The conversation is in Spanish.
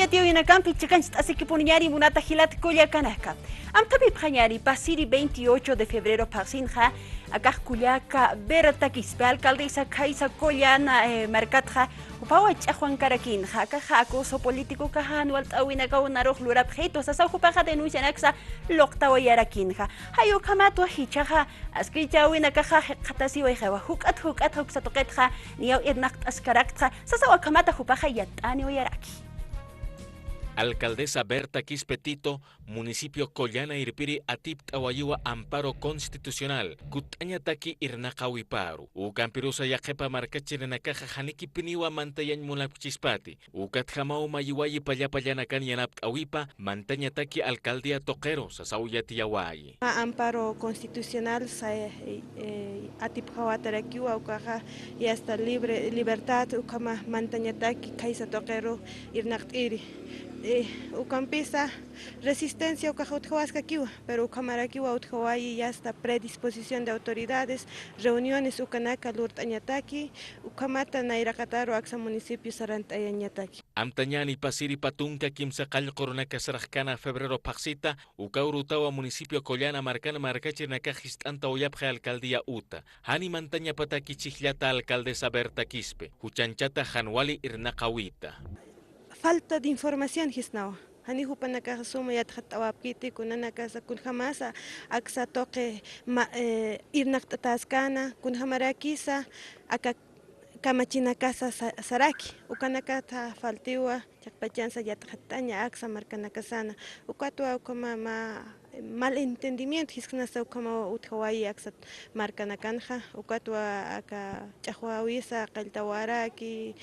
tío y una campi chicanchit así que poniari munata gilat kuya kanaka. Amtabi prañari pasiri 28 de febrero pasinja acá kuyaka berta kispe alcaldesa kaisa koyana markatja upawa Juan Caraquín acá acoso político kahan walt awina kaunaroj lurabjeto sasa upaja denuncia naxa loktawa yarakinja hayo kamato hichaja askita awina kaja katasi wejawa hukat huksatoketja niyaw irnakt askarakja sasa wakamata upaja yatani yaraki. Alcaldesa Berta Quispetito, municipio Collana Irpiri Atip Tawayua Amparo Constitucional, Kutañataki Irnakawiparu, Ukampirusa Yakepa Markachirenakaja Haniki Piniwa Mantayan Munapchispati, Ukatjamau Mayuayi Payapayanakan Yanap Awipa, Mantañataki Alcaldía Toquero, Sasauyatiawai. Amparo Constitucional Atip Hawatarakiwa Ukaja y hasta libertad Ukama Mantañataki Kaisa Toquero Irnaktiri. Ucampisa resistencia ucajautjahuascaquiwa, pero ucamaraquiwa utjahuayi ya está predisposición de autoridades, reuniones ucanaka lurtañataki, ucamata nairacataro axa municipio sarantayañataki. Amtañani pasiri patunca kimsa coronaka sarajcana febrero paxita, ucaurutawa municipio Collana marcana marcachirnaka gistanta oyapja alcaldía uta, hani mantaña pataki chichlata alcaldesa Berta Quispe, huchanchata Janwali Irnakawita. Falta de información, Gisnao. Hanihu panaka suma yatjatawapkiti kunanaka kun jamasa aksa toque irnaktaskana kun hamarakisa aka kamachina casa saraki ukanaka ta faltiwa chakpachansa yatjataña aksa markanakasana ukatwa ukama malentendimiento hisnasa ukama uthawayi aksa markanakanja ukatwa aka chahwawisa qaltawaraki